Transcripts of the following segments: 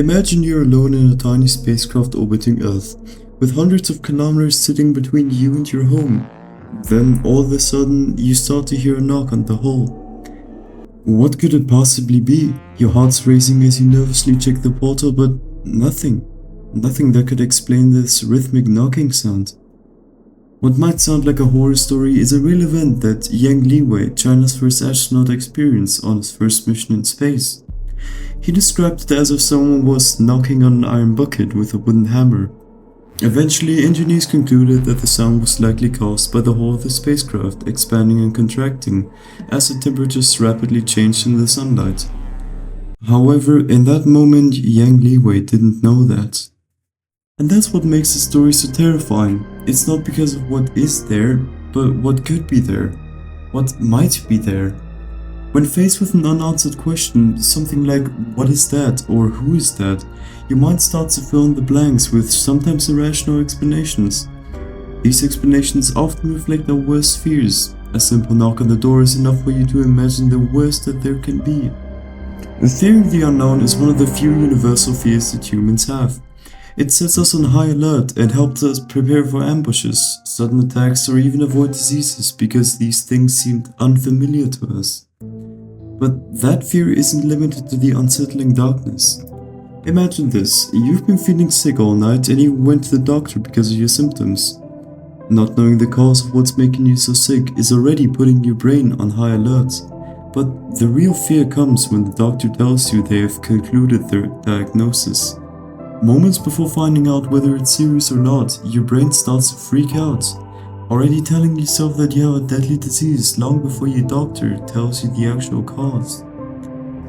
Imagine you're alone in a tiny spacecraft orbiting Earth, with hundreds of kilometers sitting between you and your home. Then, all of a sudden, you start to hear a knock on the hull. What could it possibly be? Your heart's racing as you nervously check the portal, but nothing. Nothing that could explain this rhythmic knocking sound. What might sound like a horror story is a real event that Yang Liwei, China's first astronaut, experienced on his first mission in space. He described it as if someone was knocking on an iron bucket with a wooden hammer. Eventually, engineers concluded that the sound was likely caused by the hull of the spacecraft expanding and contracting as the temperatures rapidly changed in the sunlight. However, in that moment, Yang Liwei didn't know that. And that's what makes the story so terrifying. It's not because of what is there, but what could be there, what might be there. When faced with an unanswered question, something like "what is that?" or "who is that?", your mind starts to fill in the blanks with sometimes irrational explanations. These explanations often reflect our worst fears. A simple knock on the door is enough for you to imagine the worst that there can be. The fear of the unknown is one of the few universal fears that humans have. It sets us on high alert and helps us prepare for ambushes, sudden attacks, or even avoid diseases because these things seemed unfamiliar to us. But that fear isn't limited to the unsettling darkness. Imagine this: you've been feeling sick all night and you went to the doctor because of your symptoms. Not knowing the cause of what's making you so sick is already putting your brain on high alert. But the real fear comes when the doctor tells you they have concluded their diagnosis. Moments before finding out whether it's serious or not, your brain starts to freak out, already telling yourself that you have a deadly disease long before your doctor tells you the actual cause.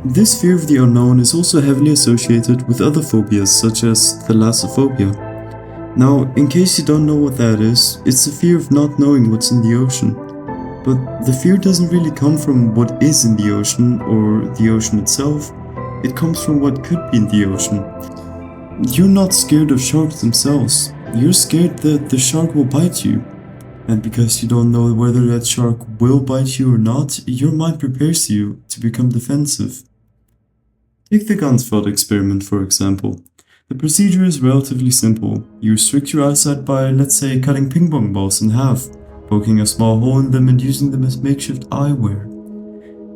This fear of the unknown is also heavily associated with other phobias such as thalassophobia. Now, in case you don't know what that is, it's the fear of not knowing what's in the ocean. But the fear doesn't really come from what is in the ocean or the ocean itself, it comes from what could be in the ocean. You're not scared of sharks themselves, you're scared that the shark will bite you. And because you don't know whether that shark will bite you or not, your mind prepares you to become defensive. Take the GanzFeld experiment for example. The procedure is relatively simple. You restrict your eyesight by, let's say, cutting ping pong balls in half, poking a small hole in them and using them as makeshift eyewear.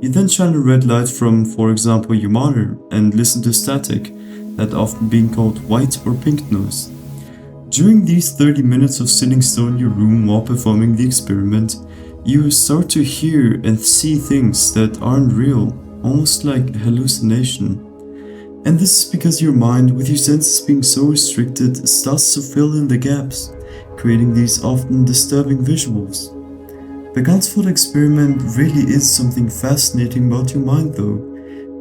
You then shine a red light from, for example, your monitor and listen to static, that often being called white or pink noise. During these 30 minutes of sitting still in your room while performing the experiment, you start to hear and see things that aren't real, almost like hallucination. And this is because your mind, with your senses being so restricted, starts to fill in the gaps, creating these often disturbing visuals. The GanzFeld experiment really is something fascinating about your mind though.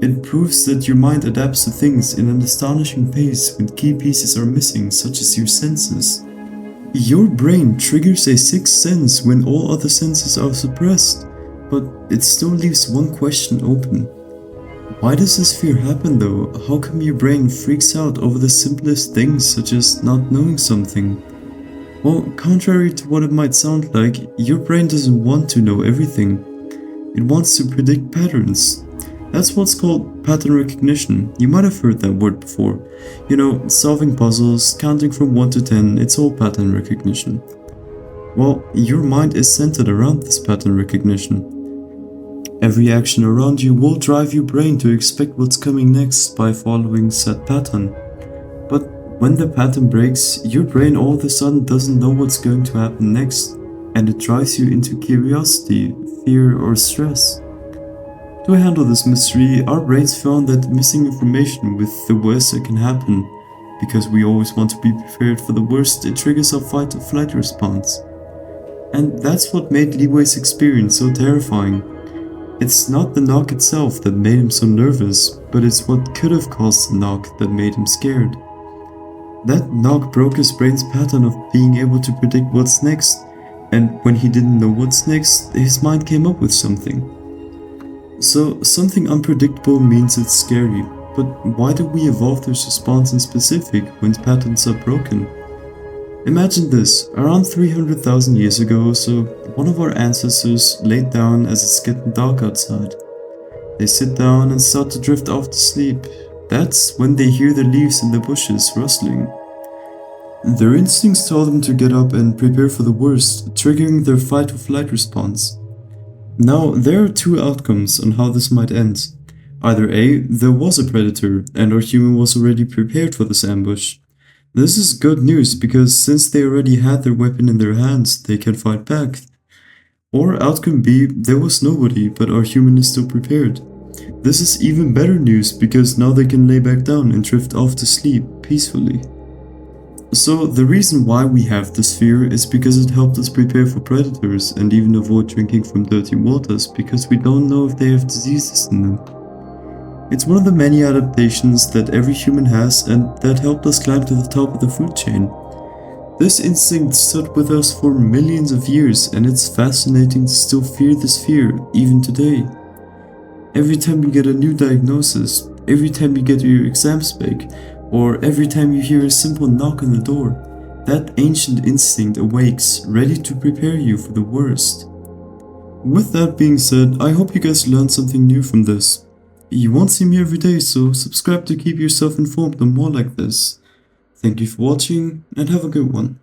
It proves that your mind adapts to things in an astonishing pace when key pieces are missing, such as your senses. Your brain triggers a sixth sense when all other senses are suppressed, but it still leaves one question open. Why does this fear happen though? How come your brain freaks out over the simplest things such as not knowing something? Well, contrary to what it might sound like, your brain doesn't want to know everything. It wants to predict patterns. That's what's called pattern recognition. You might have heard that word before. You know, solving puzzles, counting from 1 to 10, it's all pattern recognition. Well, your mind is centered around this pattern recognition. Every action around you will drive your brain to expect what's coming next by following said pattern. But when the pattern breaks, your brain all of a sudden doesn't know what's going to happen next, and it drives you into curiosity, fear, or stress. To handle this mystery, our brains found that missing information with the worst that can happen. Because we always want to be prepared for the worst, it triggers our fight or flight response. And that's what made Liwei's experience so terrifying. It's not the knock itself that made him so nervous, but it's what could have caused the knock that made him scared. That knock broke his brain's pattern of being able to predict what's next, and when he didn't know what's next, his mind came up with something. So, something unpredictable means it's scary, but why do we evolve this response in specific when patterns are broken? Imagine this: around 300,000 years ago or so, one of our ancestors laid down as it's getting dark outside. They sit down and start to drift off to sleep, That's when they hear the leaves in the bushes rustling. Their instincts tell them to get up and prepare for the worst, triggering their fight or flight response. Now, there are two outcomes on how this might end. Either A, there was a predator, and our human was already prepared for this ambush. This is good news because since they already had their weapon in their hands, they can fight back. Or outcome B, there was nobody, but our human is still prepared. This is even better news because now they can lay back down and drift off to sleep peacefully. So the reason why we have this fear is because it helped us prepare for predators and even avoid drinking from dirty waters because we don't know if they have diseases in them. It's one of the many adaptations that every human has and that helped us climb to the top of the food chain. This instinct stood with us for millions of years and it's fascinating to still fear this fear even today. Every time you get a new diagnosis, every time you get your exams back, or every time you hear a simple knock on the door, that ancient instinct awakes, ready to prepare you for the worst. With that being said, I hope you guys learned something new from this. You won't see me every day, so subscribe to keep yourself informed on more like this. Thank you for watching, and have a good one.